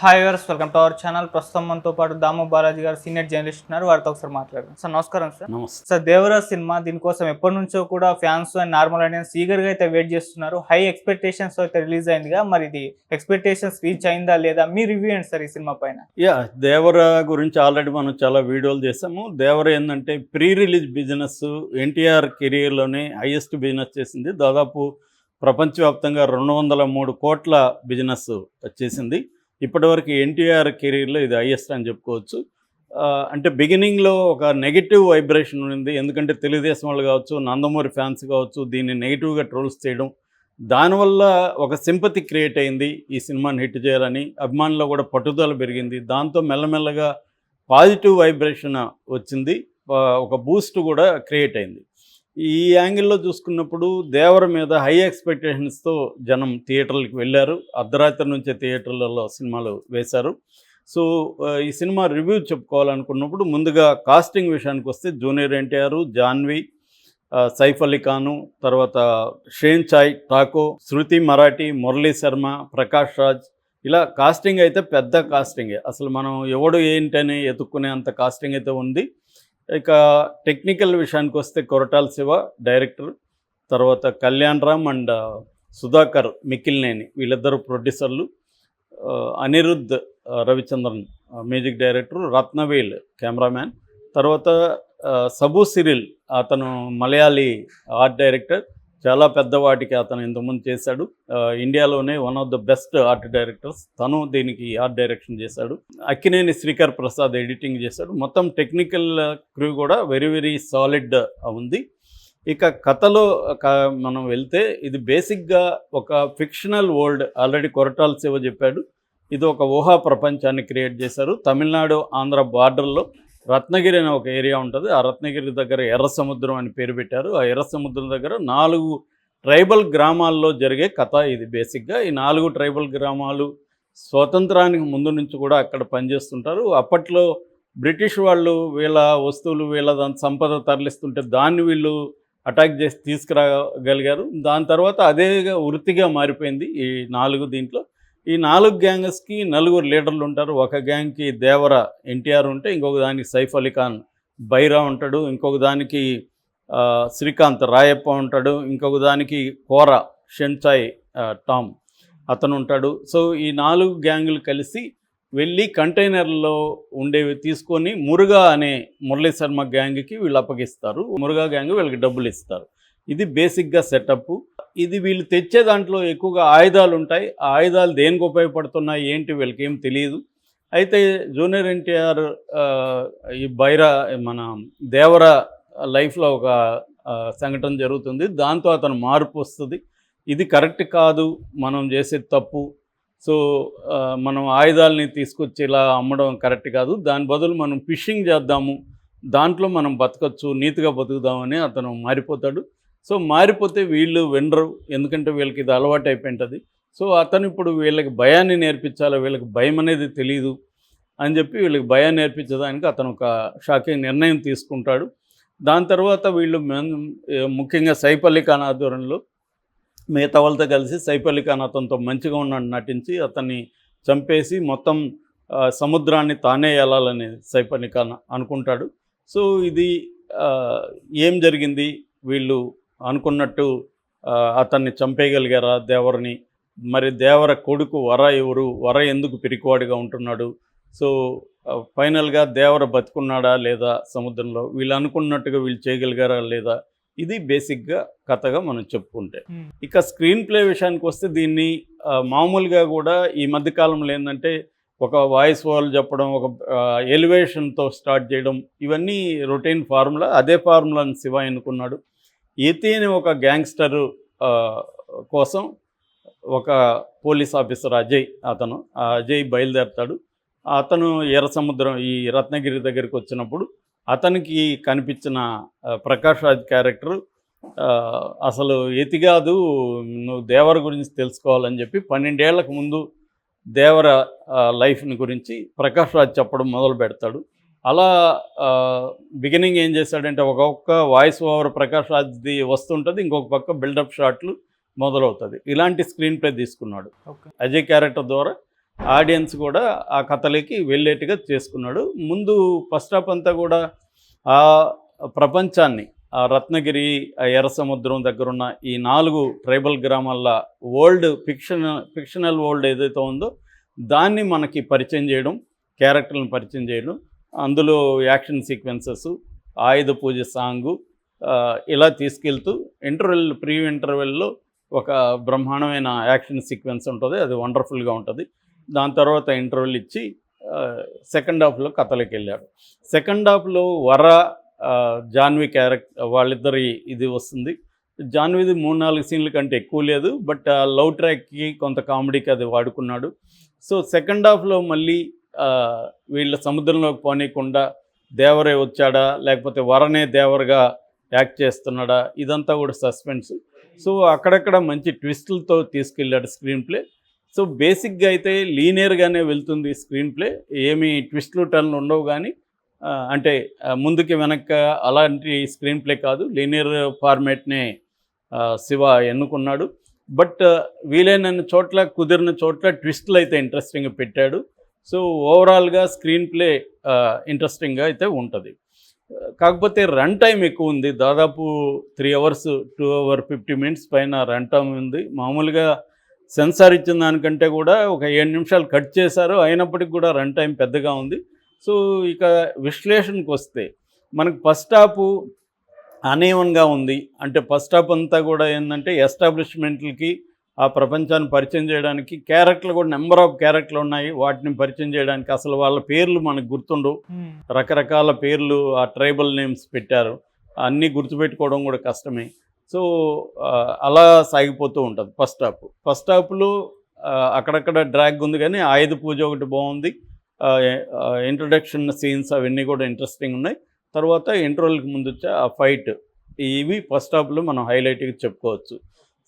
Hi viewers, welcome to our channel. ప్రస్తుతం మనతో పాటు దాము బాలాజీ గారు సీనియర్ జర్నలిస్ట్ ఉన్నారు. వారితో ఒకసారి మాట్లాడదాం. సార్ నమస్కారం. సార్ నమస్తే. సార్, దేవరాజ్ సినిమా దీనికోసం ఎప్పటి నుంచో కూడా ఫ్యాన్స్ అండ్ నార్మల్ ఆడియన్స్ ఈగర్గా అయితే వెయిట్ చేస్తున్నారు. హై ఎక్స్పెక్టేషన్స్ అయితే రిలీజ్ అయిందిగా, మరి ఇది ఎక్స్పెక్టేషన్స్ రీచ్ అయిందా లేదా? మీ రివ్యూ ఏంటి సార్ ఈ సినిమా పైన? దేవర గురించి ఆల్రెడీ మనం చాలా వీడియోలు చేసాము. దేవర ఏంటంటే ప్రీ రిలీజ్ బిజినెస్ ఎన్టీఆర్ కెరీర్లోనే హైయెస్ట్ బిజినెస్ చేసింది. దాదాపు ప్రపంచవ్యాప్తంగా 203 కోట్ల బిజినెస్ చేసింది. ఇప్పటివరకు ఎన్టీఆర్ కెరీర్లో ఇది హైయెస్ట్ అని చెప్పుకోవచ్చు. అంటే బిగినింగ్లో ఒక నెగిటివ్ వైబ్రేషన్ ఉంది. ఎందుకంటే తెలుగుదేశం వాళ్ళు కావచ్చు, నందమూరి ఫ్యాన్స్ కావచ్చు, దీన్ని నెగిటివ్గా ట్రోల్స్ చేయడం, దానివల్ల ఒక సింపతి క్రియేట్ అయింది ఈ సినిమాని హిట్ చేయాలని. అభిమానుల్లో కూడా పట్టుదల పెరిగింది. దాంతో మెల్లమెల్లగా పాజిటివ్ వైబ్రేషన్ వచ్చింది. ఒక బూస్ట్ కూడా క్రియేట్ అయింది. ఈ యాంగిల్లో చూసుకున్నప్పుడు దేవర మీద హై ఎక్స్పెక్టేషన్స్తో జనం థియేటర్లకు వెళ్ళారు. అర్ధరాత్రి నుంచే థియేటర్లలో సినిమాలు వేశారు. సో ఈ సినిమా రివ్యూ చెప్పుకోవాలనుకున్నప్పుడు ముందుగా కాస్టింగ్ విషయానికి వస్తే జూనియర్ ఎన్టీఆర్, జాన్వి, సైఫ్ అలీ ఖాను, తర్వాత షేన్ చాయ్ ఠాకో, శృతి మరాఠీ, మురళీ శర్మ, ప్రకాష్ రాజ్, ఇలా కాస్టింగ్ అయితే పెద్ద కాస్టింగే. అసలు మనం ఎవడు ఏంటని ఎత్తుక్కునే అంత కాస్టింగ్ అయితే ఉంది. ఇక టెక్నికల్ విషయానికి వస్తే కొరటాల శివ డైరెక్టర్, తర్వాత కళ్యాణ్ రామ్ అండ్ సుధాకర్ మిక్కిలినేని వీళ్ళిద్దరు ప్రొడ్యూసర్లు, Anirudh Ravichandran music director, Rathnavel cameraman, తర్వాత సబు సిరిల్ అతను మలయాళీ ఆర్ట్ డైరెక్టర్. చాలా పెద్ద వాటికి అతను ఇంతకుముందు చేశాడు. ఇండియాలోనే one of the best art directors. తను దీనికి ఆర్ట్ డైరెక్షన్ చేశాడు. అక్కినేని శ్రీకర్ ప్రసాద్ ఎడిటింగ్ చేశాడు. మొత్తం టెక్నికల్ క్రూ కూడా వెరీ వెరీ సాలిడ్ ఉంది. ఇక కథలో మనం వెళ్తే ఇది బేసిక్గా ఒక fictional world. Already Koratala Shiva చెప్పాడు, ఇది ఒక ఊహా ప్రపంచాన్ని క్రియేట్ చేశారు. తమిళనాడు ఆంధ్ర బార్డర్లో రత్నగిరి అనే ఒక ఏరియా ఉంటుంది. ఆ రత్నగిరి దగ్గర ఎర్ర సముద్రం అని పేరు పెట్టారు. ఆ ఎర్ర సముద్రం దగ్గర 4 ట్రైబల్ గ్రామాల్లో జరిగే కథ ఇది బేసిక్గా. ఈ 4 ట్రైబల్ గ్రామాలు స్వతంత్రానికి ముందు నుంచి కూడా అక్కడ పనిచేస్తుంటారు. అప్పట్లో బ్రిటిష్ వాళ్ళు వీళ్ళ వస్తువులు వీళ్ళ సంపద తరలిస్తుంటే దాన్ని వీళ్ళు అటాక్ చేసి తీసుకురాగలిగారు. దాని తర్వాత అదే వృత్తిగా మారిపోయింది ఈ 4 దీంట్లో. ఈ 4 గ్యాంగ్స్కి 4 లీడర్లు ఉంటారు. ఒక గ్యాంగ్కి దేవర ఎన్టీఆర్ ఉంటే, ఇంకొక దానికి సైఫ్ అలీ ఖాన్ బైరా ఉంటాడు, ఇంకొక దానికి శ్రీకాంత్ రాయప్ప ఉంటాడు, ఇంకొక దానికి కోరా షెన్చాయ్ టామ్ అతను ఉంటాడు. సో ఈ 4 గ్యాంగులు కలిసి వెళ్ళి కంటైనర్లో ఉండేవి తీసుకొని మురుగా అనే మురళీ శర్మ గ్యాంగ్కి వీళ్ళు అప్పగిస్తారు. మురుగా గ్యాంగ్ వీళ్ళకి డబ్బులు ఇస్తారు. ఇది బేసిక్గా సెటప్. ఇది వీళ్ళు తెచ్చే దాంట్లో ఎక్కువగా ఆయుధాలు ఉంటాయి. ఆ ఆయుధాలు దేనికి ఉపయోగపడుతున్నాయి ఏంటి వీళ్ళకి ఏం తెలియదు. అయితే జూనియర్ ఎన్టీఆర్ ఈ బైరా మన దేవర లైఫ్లో ఒక సంఘటన జరుగుతుంది. దాంతో అతను మార్పు వస్తుంది. ఇది కరెక్ట్ కాదు, మనం చేసేది తప్పు. సో మనం ఆయుధాలని తీసుకొచ్చి ఇలా అమ్మడం కరెక్ట్ కాదు, దాని బదులు మనం ఫిషింగ్ చేద్దాము, దాంట్లో మనం బతకచ్చు, నీతిగా బతుకుదామని అతను మారిపోతాడు. సో మారిపోతే వీళ్ళు వినరు, ఎందుకంటే వీళ్ళకి ఇది అలవాటు అయిపోయింటుంది. సో అతను ఇప్పుడు వీళ్ళకి భయాన్ని నేర్పించాలి, వీళ్ళకి భయం అనేది తెలియదు అని చెప్పి వీళ్ళకి భయాన్ని నేర్పించడానికి అతను ఒక షాకింగ్ నిర్ణయం తీసుకుంటాడు. దాని తర్వాత వీళ్ళు ముఖ్యంగా సైఫ్ అలీ ఖాన్ ఆధ్వర్యంలో మిగతా వాళ్ళతో కలిసి సైఫ్ అలీ ఖాన్ అతనితో మంచిగా ఉన్నట్టు నటించి అతన్ని చంపేసి మొత్తం సముద్రాన్ని తానే వెళ్ళాలని సైఫ్ అలీ ఖాన్ అనుకుంటాడు. సో ఇది ఏం జరిగింది, వీళ్ళు అనుకున్నట్టు అతన్ని చంపేయగలిగారా దేవరని? మరి దేవర కొడుకు వర ఎవరు? వర ఎందుకు పిరికివాడిగా ఉంటున్నాడు? సో ఫైనల్గా దేవర బతుకున్నాడా లేదా సముద్రంలో? వీళ్ళు అనుకున్నట్టుగా వీళ్ళు చేయగలిగారా లేదా? ఇది బేసిక్గా కథగా మనం చెప్పుకుంటే. ఇక స్క్రీన్ ప్లే విషయానికి వస్తే దీన్ని మామూలుగా కూడా ఈ మధ్యకాలంలో ఏంటంటే ఒక వాయిస్ ఓవర్ చెప్పడం, ఒక ఎలివేషన్తో స్టార్ట్ చేయడం, ఇవన్నీ రొటీన్ ఫార్ములా. అదే ఫార్ములాని శివ ఎన్నుకున్నాడు. యతి అని ఒక గ్యాంగ్స్టర్ కోసం ఒక పోలీస్ ఆఫీసర్ అజయ్, ఆ అజయ్ బయలుదేరతాడు. అతను ఎర్ర సముద్రం ఈ రత్నగిరి దగ్గరికి వచ్చినప్పుడు అతనికి కనిపించిన ప్రకాష్ రాజ్ క్యారెక్టర్ అసలు యతి కాదు, నువ్వు దేవర గురించి తెలుసుకోవాలని చెప్పి 12 ఏళ్లకు ముందు దేవర లైఫ్ని గురించి ప్రకాష్ రాజ్ చెప్పడం మొదలు పెడతాడు. అలా బిగినింగ్ ఏం చేశాడంటే ఒక్కొక్క వాయిస్ ఓవర్ ప్రకాష్ రాజ్ది వస్తుంటుంది, ఇంకొక పక్క బిల్డప్ షాట్లు మొదలవుతుంది. ఇలాంటి స్క్రీన్ ప్లే తీసుకున్నాడు. అజయ్ క్యారెక్టర్ ద్వారా ఆడియన్స్ కూడా ఆ కథలకి వెళ్ళేట్టుగా చేసుకున్నాడు. ముందు ఫస్ట్ హాఫ్ అంతా కూడా ఆ ప్రపంచాన్ని, ఆ రత్నగిరి, ఆ ఎర్ర సముద్రం దగ్గరున్న ఈ 4 ట్రైబల్ గ్రామాల ఫిక్షనల్ వరల్డ్ ఏదైతే ఉందో దాన్ని మనకి పరిచయం చేయడం, క్యారెక్టర్లను పరిచయం చేయడం, అందులో యాక్షన్ సీక్వెన్సెస్, ఆయుధ పూజ సాంగు, ఇలా తీసుకెళ్తూ ప్రీ ఇంటర్వెల్లో ఒక బ్రహ్మాండమైన యాక్షన్ సీక్వెన్స్ ఉంటుంది. అది వండర్ఫుల్గా ఉంటుంది. దాని తర్వాత ఇంటర్వెల్ ఇచ్చి సెకండ్ హాఫ్లో కథలోకి వెళ్ళాడు. సెకండ్ హాఫ్లో జాన్వి క్యారెక్టర్ వాళ్ళిద్దరి ఇది వస్తుంది. జాన్విది 3-4 సీన్ల కంటే ఎక్కువ లేదు, బట్ ఆ లవ్ ట్రాక్కి కొంత కామెడీకి అది వాడుకున్నాడు. సో సెకండ్ హాఫ్లో మళ్ళీ వీళ్ళ సముద్రంలోకి పోనీయకుండా దేవరే వచ్చాడా, లేకపోతే వరనే దేవరగా యాక్ట్ చేస్తున్నాడా, ఇదంతా కూడా సస్పెన్స్. సో అక్కడక్కడ మంచి ట్విస్టులతో తీసుకెళ్ళాడు స్క్రీన్ ప్లే. సో బేసిక్గా అయితే లీనియర్గానే వెళ్తుంది స్క్రీన్ ప్లే, ఏమీ ట్విస్టులు టర్న్లు ఉండవు. కానీ అంటే ముందుకి వెనక్కి అలాంటి స్క్రీన్ ప్లే కాదు, లీనియర్ ఫార్మేట్నే శివ ఎన్నుకున్నాడు. బట్ వీలైనన్ని చోట్ల, కుదిరిన చోట్ల ట్విస్టులు అయితే ఇంట్రెస్టింగ్గా పెట్టాడు. సో ఓవరాల్గా స్క్రీన్ ప్లే ఇంట్రెస్టింగ్గా అయితే ఉంటుంది. కాకపోతే రన్ టైం ఎక్కువ ఉంది. దాదాపు 3 hours 2 hours 50 minutes పైన రన్ టైం ఉంది. మామూలుగా సెన్సార్ ఇచ్చిన దానికంటే కూడా ఒక 7 నిమిషాలు కట్ చేశారు, అయినప్పటికీ కూడా రన్ టైం పెద్దగా ఉంది. సో ఇక విశ్లేషణకు వస్తే మనకు ఫస్ట్ హాఫ్ అనీవన్గా ఉంది. అంటే ఫస్ట్ హాఫ్ అంతా కూడా ఏంటంటే ఎస్టాబ్లిష్మెంట్లకి, ఆ ప్రపంచాన్ని పరిచయం చేయడానికి క్యారెక్టర్లు కూడా నెంబర్ ఆఫ్ క్యారెక్టర్లు ఉన్నాయి. వాటిని పరిచయం చేయడానికి అసలు వాళ్ళ పేర్లు మనకు గుర్తుండవు. రకరకాల పేర్లు, ఆ ట్రైబల్ నేమ్స్ పెట్టారు. అన్నీ గుర్తుపెట్టుకోవడం కూడా కష్టమే. సో అలా సాగిపోతూ ఉంటుంది ఫస్ట్ హాఫ్లో అక్కడక్కడ డ్రాగ్ ఉంది. కానీ ఆయుధ పూజ ఒకటి బాగుంది. ఇంట్రొడక్షన్ సీన్స్ అవన్నీ కూడా ఇంట్రెస్టింగ్ ఉన్నాయి. తర్వాత ఇంటర్వెల్కి ముందు వచ్చే ఆ ఫైట్, ఇవి ఫస్ట్ హాఫ్లో మనం హైలైట్గా చెప్పుకోవచ్చు.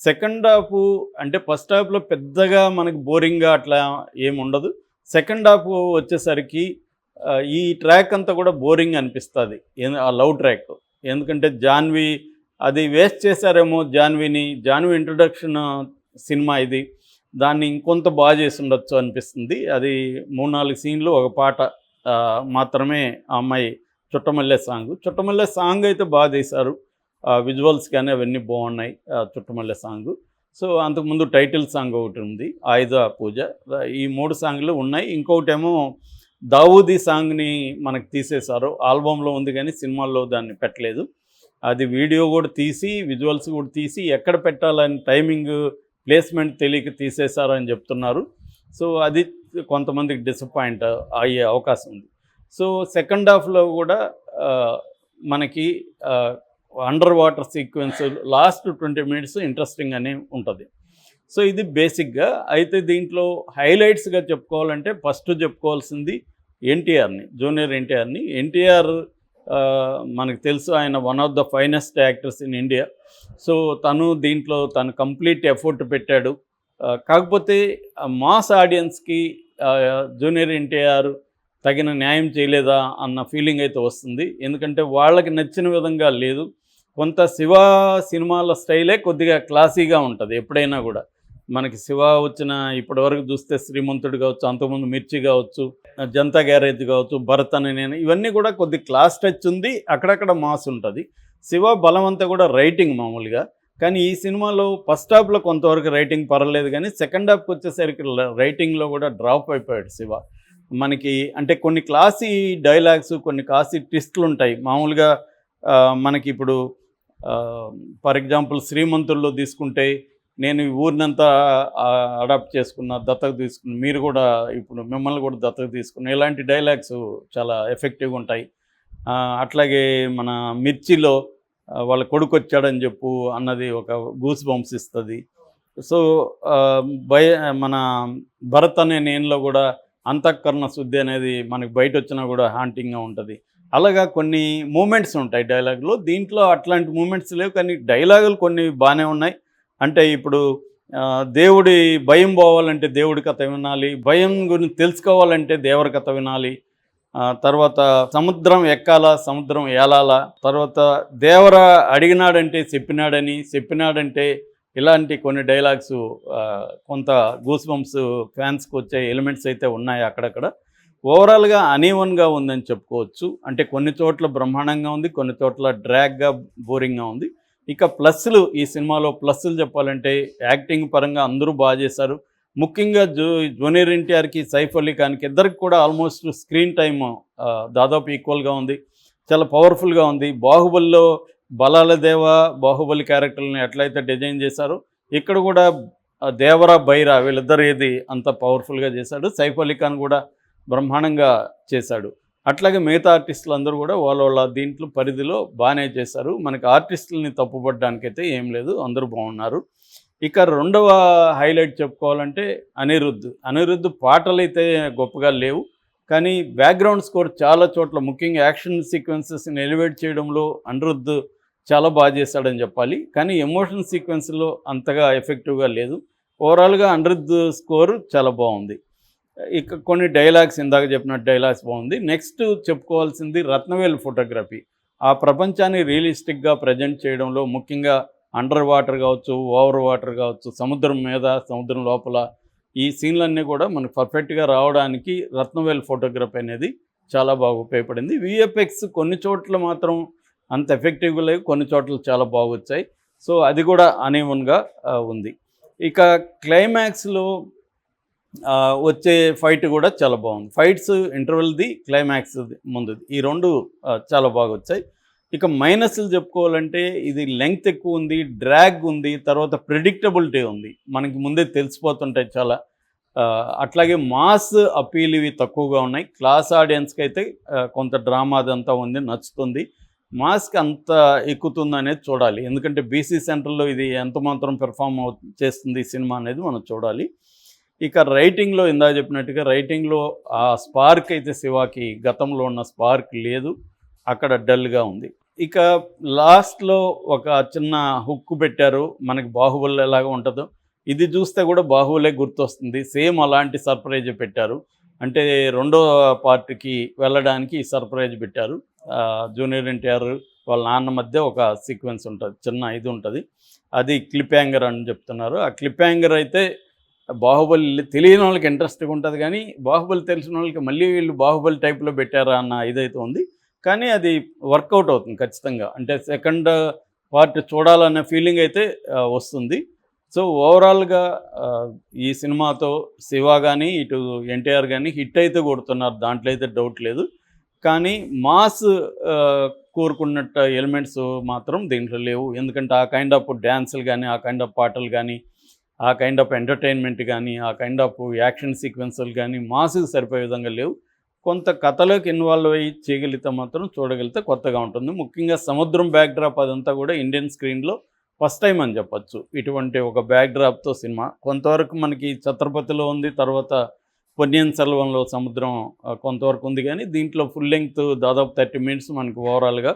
సెకండ్ హాఫ్ అంటే ఫస్ట్ హాఫ్లో పెద్దగా మనకి బోరింగ్గా అట్లా ఏముండదు. సెకండ్ హాఫ్ వచ్చేసరికి ఈ ట్రాక్ అంతా కూడా బోరింగ్ అనిపిస్తుంది, ఆ లవ్ ట్రాక్. ఎందుకంటే జాన్వి అది వేస్ట్ చేశారేమో, జాన్వి ఇంట్రొడక్షన్ సినిమా ఇది, దాన్ని ఇంకొంత బాగా చేసి ఉండొచ్చు అనిపిస్తుంది. అది 3-4 సీన్లు, ఒక పాట మాత్రమే ఆ అమ్మాయి చుట్టమల్లె సాంగ్ అయితే బాగా తీశారు. విజువల్స్ కానీ అవన్నీ బాగున్నాయి చుట్టమల్లె సాంగు. సో అంతకుముందు టైటిల్ సాంగ్ ఒకటి ఉంది, ఆయుధ పూజ. ఈ 3 సాంగ్లు ఉన్నాయి. ఇంకొకటేమో దావూదీ సాంగ్ని మనకు తీసేశారు. ఆల్బంలో ఉంది కానీ సినిమాల్లో దాన్ని పెట్టలేదు. అది వీడియో కూడా తీసి, విజువల్స్ కూడా తీసి, ఎక్కడ పెట్టాలని టైమింగ్ ప్లేస్మెంట్ తెలియక తీసేశారని చెప్తున్నారు. సో అది కొంతమందికి డిసప్పాయింట్ అయ్యే అవకాశం ఉంది. సో సెకండ్ హాఫ్లో కూడా మనకి under water sequence last 20 minutes ఇంట్రెస్టింగ్గానే ఉంటుంది. సో ఇది బేసిక్గా. అయితే దీంట్లో హైలైట్స్గా చెప్పుకోవాలంటే ఫస్ట్ చెప్పుకోవాల్సింది జూనియర్ ఎన్టీఆర్ని. ఎన్టీఆర్ మనకు తెలుసు, ఆయన one of the finest actors in India. So దీంట్లో తను కంప్లీట్ ఎఫర్ట్ పెట్టాడు. కాకపోతే మాస్ ఆడియన్స్కి జూనియర్ ఎన్టీఆర్ తగిన న్యాయం చేయలేదా అన్న ఫీలింగ్ అయితే వస్తుంది. ఎందుకంటే వాళ్ళకి నచ్చిన విధంగా లేదు. కొంత శివ సినిమాల స్టైలే కొద్దిగా క్లాసీగా ఉంటుంది ఎప్పుడైనా కూడా. మనకి శివ వచ్చిన ఇప్పటివరకు చూస్తే శ్రీమంతుడు కావచ్చు, అంతకుముందు మిర్చి కావచ్చు, జనతా గ్యారేజ్ కావచ్చు, భరత్ అని నేను, ఇవన్నీ కూడా కొద్ది క్లాస్ టచ్ ఉంది, అక్కడక్కడ మాస్ ఉంటుంది. శివ బలమంతా కూడా రైటింగ్ మామూలుగా. కానీ ఈ సినిమాలో ఫస్ట్ హాఫ్లో కొంతవరకు రైటింగ్ పర్వాలేదు, కానీ సెకండ్ హాఫ్కి వచ్చేసరికి రైటింగ్లో కూడా డ్రాప్ అయిపోయాడు శివ. మనకి అంటే కొన్ని క్లాసీ డైలాగ్స్, కొన్ని క్లాసీ ట్విస్టులు ఉంటాయి మామూలుగా. మనకి ఇప్పుడు ఫర్ ఎగ్జాంపుల్ శ్రీమంతుల్లో తీసుకుంటే, నేను ఈ ఊరినంతా అడాప్ట్ చేసుకున్న, దత్తత తీసుకున్న, మీరు కూడా ఇప్పుడు మిమ్మల్ని కూడా దత్తత తీసుకున్న, ఇలాంటి డైలాగ్స్ చాలా ఎఫెక్టివ్గా ఉంటాయి. అట్లాగే మన మిర్చిలో వాళ్ళ కొడుకు వచ్చాడని చెప్పు అన్నది ఒక గూస్ బంప్స్ ఇస్తుంది. సో మన భరత్ అనే నేనులో కూడా అంతఃకరణ శుద్ధి అనేది మనకి బయట వచ్చినా కూడా హాంటింగ్గా ఉంటుంది. అలాగా కొన్ని మూమెంట్స్ ఉంటాయి డైలాగులో. దీంట్లో అట్లాంటి మూమెంట్స్ లేవు, కానీ డైలాగులు కొన్ని బాగానే ఉన్నాయి. అంటే ఇప్పుడు దేవుడి భయం పోవాలంటే దేవుడి కథ వినాలి, భయం గురించి తెలుసుకోవాలంటే దేవరి కథ వినాలి, తర్వాత సముద్రం ఎక్కాల, సముద్రం ఏలాల, తర్వాత దేవర అడిగినాడంటే చెప్పినాడంటే ఇలాంటి కొన్ని డైలాగ్స్ కొంత గూస్ బంప్స్ ఫ్యాన్స్కి వచ్చే ఎలిమెంట్స్ అయితే ఉన్నాయి అక్కడక్కడ. ఓవరాల్గా అనీవన్గా ఉందని చెప్పుకోవచ్చు. అంటే కొన్ని చోట్ల బ్రహ్మాండంగా ఉంది, కొన్ని చోట్ల డ్రాగ్గా బోరింగ్గా ఉంది. ఇక ప్లస్లు, ఈ సినిమాలో ప్లస్లు చెప్పాలంటే యాక్టింగ్ పరంగా అందరూ బాగా చేశారు. ముఖ్యంగా జూనియర్ ఎన్టీఆర్కి, సైఫ్ అలీ ఖాన్కి ఇద్దరికి కూడా ఆల్మోస్ట్ స్క్రీన్ టైమ్ దాదాపు ఈక్వల్గా ఉంది, చాలా పవర్ఫుల్గా ఉంది. బాహుబలిలో బలాల దేవ, బాహుబలి క్యారెక్టర్ని ఎట్లయితే డిజైన్ చేశారో ఇక్కడ కూడా దేవరా, బైరా వీళ్ళిద్దరు ఏది అంత పవర్ఫుల్గా చేశాడు. సైఫ్ అలీ ఖాన్ కూడా బ్రహ్మాండంగా చేశాడు. అట్లాగే మిగతా ఆర్టిస్టులు అందరూ కూడా వాళ్ళ దీంట్లో పరిధిలో బాగానే చేశారు. మనకి ఆర్టిస్టులని తప్పుపడడానికైతే ఏం లేదు, అందరూ బాగున్నారు. ఇక రెండవ హైలైట్ చెప్పుకోవాలంటే అనిరుద్ధ్ పాటలైతే గొప్పగా లేవు, కానీ బ్యాక్గ్రౌండ్ స్కోర్ చాలా చోట్ల ముఖ్యంగా యాక్షన్ సీక్వెన్సెస్ని ఎలివేట్ చేయడంలో అనిరుద్ధ్ చాలా బాగా చేశాడని చెప్పాలి. కానీ ఎమోషన్ సీక్వెన్స్లో అంతగా ఎఫెక్టివ్గా లేదు. ఓవరాల్గా అనిరుద్ధ్ స్కోరు చాలా బాగుంది. ఇక కొన్ని డైలాగ్స్, ఇందాక చెప్పినట్టు డైలాగ్స్ బాగుంది. నెక్స్ట్ చెప్పుకోవాల్సింది రత్నవేల్ ఫోటోగ్రఫీ. ఆ ప్రపంచాన్ని రియలిస్టిక్గా ప్రజెంట్ చేయడంలో ముఖ్యంగా అండర్ వాటర్ కావచ్చు, ఓవర్ వాటర్ కావచ్చు, సముద్రం మీద, సముద్రం లోపల ఈ సీన్లన్నీ కూడా మనకు పర్ఫెక్ట్గా రావడానికి రత్నవేల్ ఫోటోగ్రఫీ అనేది చాలా బాగా ఉపయోగపడింది. విఎఫ్ఎక్స్ కొన్ని చోట్ల మాత్రం అంత ఎఫెక్టివ్గా లేవు, కొన్ని చోట్ల చాలా బాగొచ్చాయి. సో అది కూడా అనీవన్గా ఉంది. ఇక క్లైమాక్స్లో వచ్చే ఫైట్ కూడా చాలా బాగుంది. ఫైట్స్ ఇంటర్వెల్ది, క్లైమాక్స్ ముందుది, ఈ రెండు చాలా బాగా వచ్చాయి. ఇక మైనస్లు చెప్పుకోవాలంటే ఇది లెంగ్త్ ఎక్కువ ఉంది, డ్రాగ్ ఉంది, తర్వాత ప్రిడిక్టబిలిటీ ఉంది, మనకి ముందే తెలిసిపోతుంటాయి చాలా. అట్లాగే మాస్ అపీల్ ఇవి తక్కువగా ఉన్నాయి. క్లాస్ ఆడియన్స్కి అయితే కొంత డ్రామా అదంతా ఉంది, నచ్చుతుంది. మాస్కి అంత ఎక్కుతుంది అనేది చూడాలి, ఎందుకంటే బీసీ సెంటర్లో ఇది ఎంత మాత్రం పెర్ఫామ్ చేస్తుంది ఈ సినిమా అనేది మనం చూడాలి. ఇక రైటింగ్లో ఇందాక చెప్పినట్టుగా రైటింగ్లో ఆ స్పార్క్ అయితే శివాకి గతంలో ఉన్న స్పార్క్ లేదు, అక్కడ డల్గా ఉంది. ఇక లాస్ట్లో ఒక చిన్న హుక్ పెట్టారు, మనకి బాహుబలి ఎలాగా ఉంటుందో ఇది చూస్తే కూడా బాహుబలే గుర్తొస్తుంది. సేమ్ అలాంటి సర్ప్రైజ్ పెట్టారు. అంటే రెండో పార్ట్కి వెళ్ళడానికి ఈ సర్ప్రైజ్ పెట్టారు. జూనియర్ ఎన్టీఆర్ వాళ్ళ నాన్న మధ్య ఒక సీక్వెన్స్ ఉంటుంది, చిన్న ఇది ఉంటుంది, అది క్లిప్ హ్యాంగర్ అని చెప్తున్నారు. ఆ క్లిప్ హ్యాంగర్ అయితే బాహుబలి తెలియని వాళ్ళకి ఇంట్రెస్ట్గా ఉంటుంది, కానీ బాహుబలి తెలిసిన వాళ్ళకి మళ్ళీ వీళ్ళు బాహుబలి టైప్లో పెట్టారా అన్న ఇదైతే ఉంది. కానీ అది వర్కౌట్ అవుతుంది ఖచ్చితంగా, అంటే సెకండ్ పార్ట్ చూడాలనే ఫీలింగ్ అయితే వస్తుంది. సో ఓవరాల్గా ఈ సినిమాతో శివ కానీ ఇటు ఎన్టీఆర్ కానీ హిట్ అయితే కొడుతున్నారు, దాంట్లో అయితే డౌట్ లేదు. కానీ మాస్ కోరుకున్నట్టు ఎలిమెంట్స్ మాత్రం దీంట్లో లేవు. ఎందుకంటే ఆ కైండ్ ఆఫ్ డ్యాన్సులు కానీ, ఆ కైండ్ ఆఫ్ పాటలు కానీ, ఆ కైండ్ ఆఫ్ ఎంటర్టైన్మెంట్ కానీ, ఆ కైండ్ ఆఫ్ యాక్షన్ సీక్వెన్సులు కానీ మాస్కి సరిపోయే విధంగా లేవు. కొంత కథలోకి ఇన్వాల్వ్ అయ్యి చేయగలిగితే మాత్రం చూడగలిగితే కొత్తగా ఉంటుంది. ముఖ్యంగా సముద్రం బ్యాక్డ్రాప్ అదంతా కూడా ఇండియన్ స్క్రీన్లో ఫస్ట్ టైం అని చెప్పచ్చు. ఇటువంటి ఒక బ్యాక్డ్రాప్తో సినిమా కొంతవరకు మనకి ఛత్రపతిలో ఉంది, తర్వాత పొన్నియిన్ సెల్వంలో సముద్రం కొంతవరకు ఉంది, కానీ దీంట్లో ఫుల్ లెంగ్త్ దాదాపు 30 minutes మనకి ఓవరాల్గా